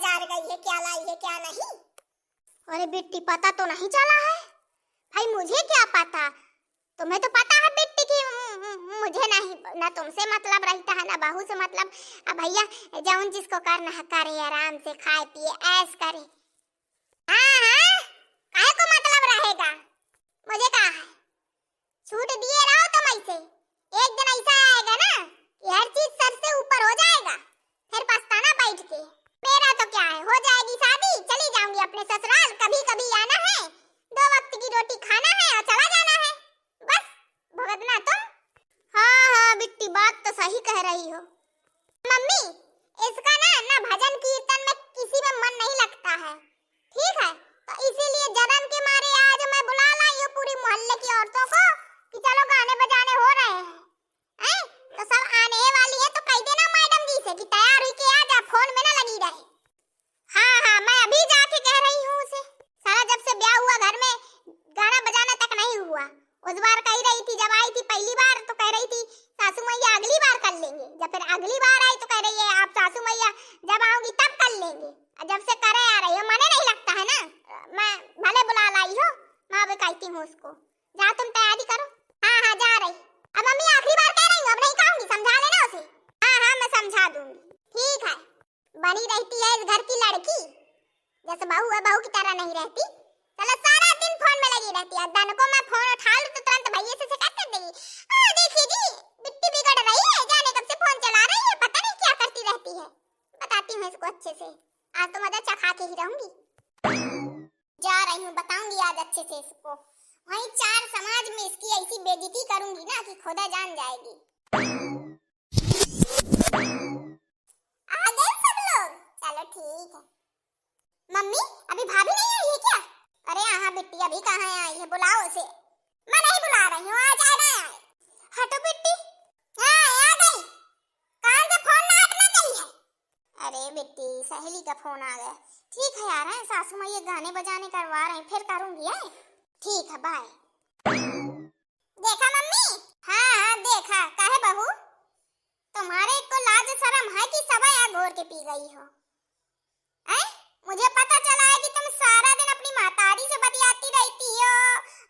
बाजार गई है, क्या लाई है क्या नहीं। अरे बिट्टी पता तो नहीं चला है भाई, मुझे क्या पता, तुम्हें तो पता है बिट्टी की मुझे नहीं, ना तुमसे मतलब रहता है ना बहू से मतलब। अब भैया जौन जिसको करना है करे, आराम से खाए पिए ऐश करे। हाँ हाँ काहे को मतलब रहेगा, मुझे कहा है छूट दिए रहो तुम ऐसे, एक दिन ऐसा आएगा ना कि हर चीज सर से ऊपर हो जाएगा, फिर पछताना बैठ के। मेरा तो क्या है, हो जाएगी शादी, चली जाऊंगी अपने ससुराल, कभी कभी आना है, 2 वक्त की रोटी खाना है और चला जाना है, बस भुगतना तुम। हाँ हाँ बिट्टी बात तो सही कह रही हो। मम्मी इसका ना भजन कीर्तन में किसी में मन नहीं लगता है, ठीक है, तो इसीलिए जन्म के मारे आज मैं बुला लाई हूँ पूरी मोहल्ले की औरतों को कि चलो गाने बजाने हो रहे हैं, तो सब आने वाली है, तो कह देना मैडम जी से कि तैयार हुई के आ जा, फोन में ना लगी रहे। हाँ हाँ मैं अभी जाके कह रही हूँ उसे, सारा जब से ब्याह हुआ घर में गाना बजाना तक नहीं हुआ। उस बार कह रही थी जब आई थी पहली बार तो कह रही थी सासू मैया अगली बार कर लेंगे, जब फिर अगली बार आई तो कह रही है आप सासू मैया जब आओगी तब कर लेंगे, जब से करे आ रही हो, मने नहीं लगता है ना, मैं भले बुला लाई हो, मैं अभी कहती हूँ उसको जा तुम तैयारी करो। हाँ हाँ जा रही, अब मम्मी आखिरी बार कह रही हूँ, अब नहीं कहूंगी, समझा लेना उसे। हाँ हाँ मैं समझा दूंगी, ठीक है, बनी रहती है इस घर की लड़की, जैसे बहू है बहू की तरह नहीं रहती, चलो सारा दिन फोन में लगी रहती है, धन को मैं फोन उठा लूं तो तुरंत भैया से शिकायत कर देगी, देखिए जी बिट्टी बिगड़ रही है, जाने कब से फोन चला रही है, पता नहीं क्या करती रहती है, बताती हूँ इसको अच्छे से, आज तो मजा चखा के ही रहूंगी। जा रही हूँ बताऊंगी आज अच्छे से इसको, वहीं 4 समाज में इसकी ऐसी बेइज्जती करूंगी ना कि खुदा जान जाएगी। आ गए सब लोग, चलो ठीक है। मम्मी अभी भाभी नहीं आई है क्या? अरे हाँ बिट्टी अभी कहाँ आई है, बुलाओ उसे। मैं नहीं बुला रही हूँ, आज आए ना आए। हटो बिट्टी। हाँ आ गई, कान से फोन ना हटना चाहिए। अरे बिट्टी सहेली का फोन आ गया, ठीक है यार, सासू माँ ये गाने बजाने करवा रहे हैं, फिर करूंगी है, ठीक है बाय। देखा मम्मी? हाँ हाँ देखा, काहे बहू तुम्हारे को लाज शर्म है कि सवा या घोर के पी गई हो? मुझे पता चला है कि तुम सारा दिन अपनी मातारी से बतियाती रहती हो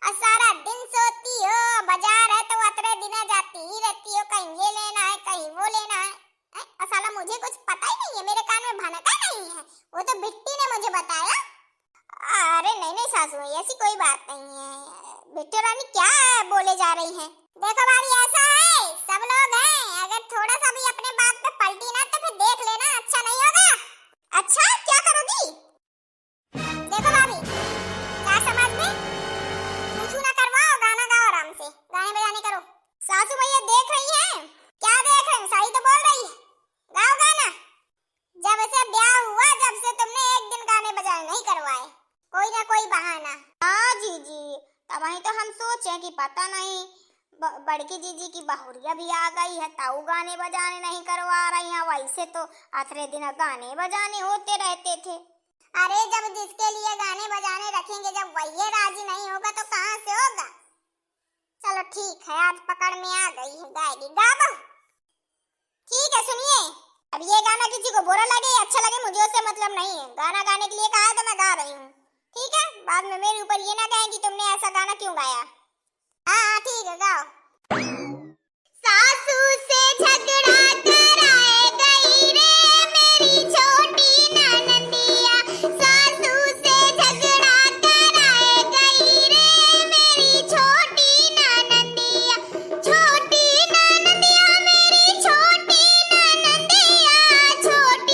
और सारा दिन सोती हो, बाजार है तो अतरे दिन जाती ही रहती हो, कहीं ये लेना है कहीं वो लेना है, और साला मुझे कुछ पता ही नहीं है, मेरे कान में भनका नहीं है, वो तो बिट्टी ने मुझे बताया। अरे नहीं नहीं सासू ऐसी कोई बात नहीं है, बिट्टी रानी क्या बोले जा रही हैं? देखो भाभी ऐसा है, सब लोग हैं, अगर थोड़ा सा भी अपने बात पे पलटी ना तो फिर देख लेना, अच्छा नहीं होगा। अच्छा क्या करोगी? देखो भाभी 4 समाज में पूछू ना करवाओ, गाना गाओ आराम से, गाने बजाने करो। सासू भैया देख रही हैं, क्या देख रही हैं, सही तो बोल रही है, गाओ गाना। जब से ब्याह हुआ जब से तुमने एक दिन गाने बजाने नहीं करवाए, कोई ना कोई बहाना। हाँ जीजी तब वही तो हम सोचे कि पता नहीं बड़की जीजी की बहुरिया भी आ गई है, ताऊ गाने बजाने नहीं करवा रही हैं, वैसे तो आखिरी दिन गाने बजाने होते रहते थे। अरे जब जिसके लिए गाने बजाने रखेंगे जब वही राजी नहीं होगा तो कहाँ से होगा। चलो ठीक है, आज पकड़ में आ गई है, गाएगी गाओ। ठीक है सुनिए, अब ये गाना किसी को बुरा लगे या अच्छा लगे मुझे उससे मतलब नहीं है, गाना गाने के लिए कहा है तो मैं गा रही हूँ, ठीक है, बाद में मेरे ऊपर ये ना कहें कि तुमने ऐसा गाना क्यों गाया। हाँ ठीक है गाओ। सासू से झगड़ा कराए गई रे मेरी छोटी ननदिया, सासू से झगड़ा कराए गई रे मेरी छोटी ननदिया, छोटी ननदिया मेरी छोटी ननदिया, छोटी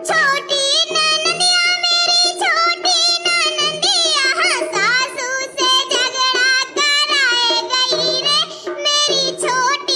छोटी ननदिया मेरी छोटी ननदिया, सासू से झगड़ा कराए गई रे मेरी छोटी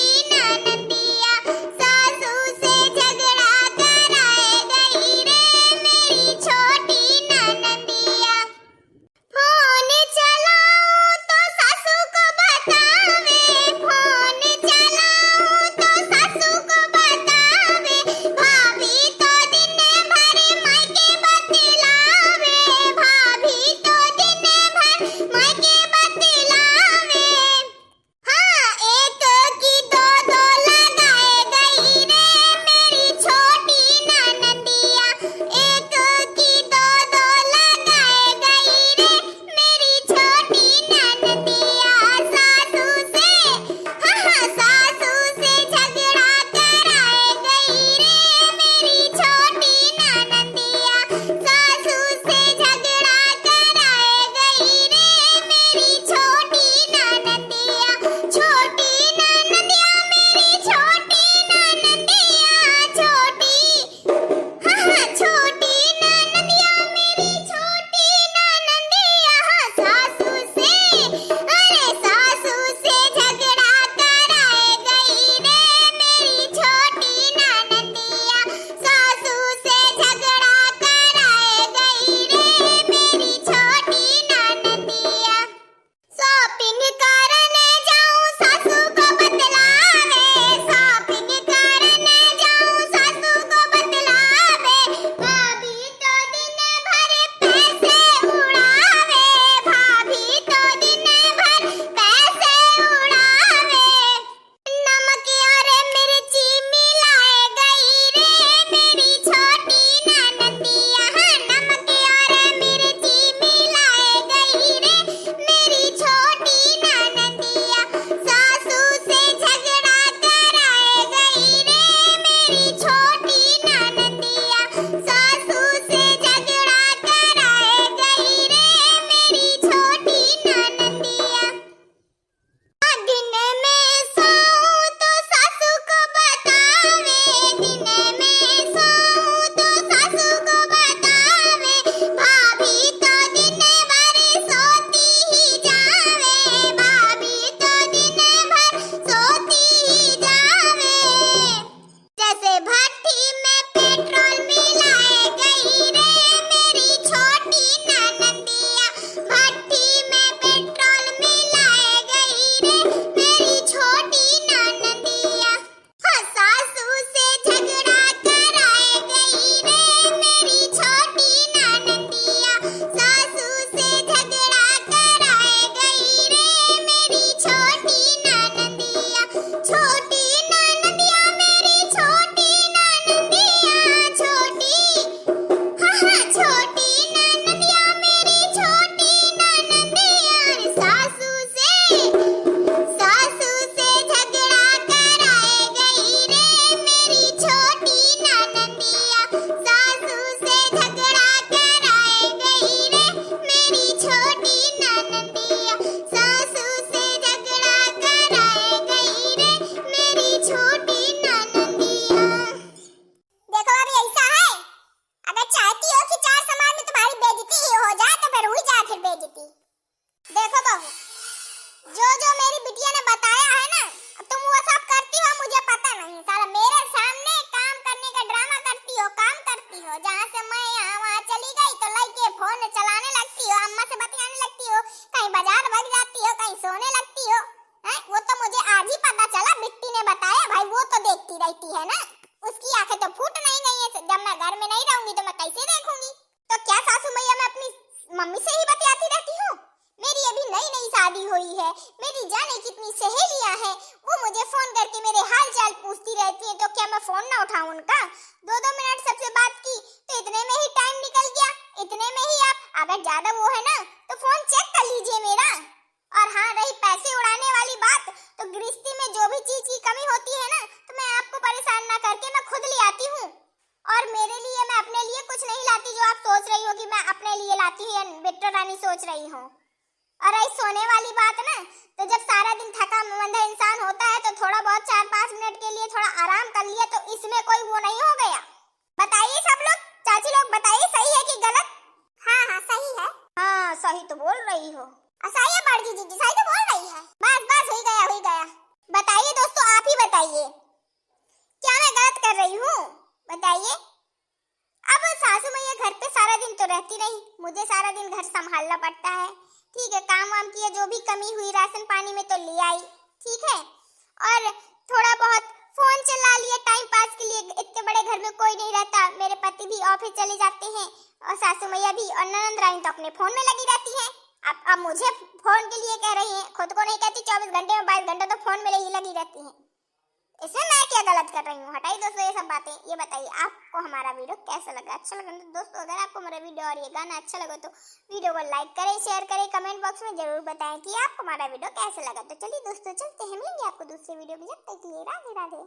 मैया सासू से झगड़ा कराए गई रे मेरी छोटी ननदिया। देखो अभी ऐसा है, अगर चाहती हो कि चार समाज में तुम्हारी बेइज्जती ही हो जाए तो फिर हुई जाए फिर बेइज्जती। देखो बहू, जो मेरी बिटिया ने बताया है ना, तुम वो सब करती हो मुझे पता नहीं। साला मेरे सामने काम करने का ड्रामा करती हो, काम करती हो। जहाँ से मैं यहाँ वहाँ चली गई तो लड़के फोन चलाने लगती हो, अम्मा से बतियाने लगती हो, कहीं बाजार भाग जाती हो, कहीं सोने लगती हो। हैं? वो तो मुझे आज ही पता चला, बिट्टी ने बताया। भाई वो तो देखती रहती है ना, उसकी आंखें तो फूट नहीं गई है। जब मैं घर में नहीं रहूंगी तो मैं कैसे देखूंगी? तो क्या सासू मैया मैं अपनी मम्मी से ही बतियाती रहती हूँ? मेरी अभी नई नई शादी हुई है, मेरी जाने कितनी सहेलियां हैं, वो मुझे फोन करके मेरे हाल चाल पूछती रहती है। तो क्या मैं फोन ना उठाऊं उनका? 2-2 मिनट सबसे बात की तो इतने में ही टाइम निकल गया। इतने में ही आप अगर ज्यादा वो है ना तो फोन चेक कर लीजिए मेरा। और हाँ, रही पैसे उड़ाने वाली बात, तो गृहस्थी में जो भी चीज की कमी होती है ना तो मैं आपको परेशान ना करके मैं खुद ले आती हूँ। और मेरे लिए, मैं अपने लिए कुछ नहीं लाती जो आप सोच रही हो कि मैं अपने लिए लाती हूँ या बेटा रानी सोच रही हूँ। और ऐसी सोने वाली बात ना, तो जब सारा दिन थका मंदा इंसान होता है तो थोड़ा बहुत 4-5 मिनट के लिए थोड़ा आराम कर लिया तो इसमें कोई वो नहीं हो गया। बताइए सब लोग, चाची लोग बताइए, सही है कि गलत? हाँ हाँ सही है। हाँ सही तो बोल रही हो। सही है बड़की जीजी, सही तो बोल रही है। बस बस हो गया हो गया। बताइए दोस्तों, आप ही बताइए, क्या मैं गलत कर रही हूँ? बताइए। अब सासू मैया घर पे सारा दिन तो रहती नहीं, मुझे सारा दिन घर संभालना पड़ता है। ठीक है, काम वाम किया, जो भी कमी हुई राशन पानी में तो ले आई, ठीक है। और थोड़ा बहुत फोन चला लिया टाइम पास के लिए। इतने बड़े घर में कोई नहीं रहता, मेरे पति भी ऑफिस चले जाते हैं और सासू मैया भी, और ननद रानी तो अपने फोन में लगी रहती है। अब मुझे फोन के लिए कह रही है, खुद को नहीं कहती। 24 घंटे में 22 घंटे तो फोन में लगी रहती है। इसमें मैं क्या गलत कर रही हूँ? हटाइए दोस्तों ये सब बातें। ये बताइए आपको हमारा वीडियो कैसा लगा? अच्छा लगा तो दोस्तों, अगर आपको हमारा वीडियो और ये गाना अच्छा लगा तो वीडियो को लाइक करें, शेयर करें, कमेंट बॉक्स में जरूर बताएं कि आपको हमारा वीडियो कैसा लगा। तो चलिए दोस्तों, चलते हैं, मिलेंगे आपको दूसरे वीडियो में। जब तक के लिए राधे राधे।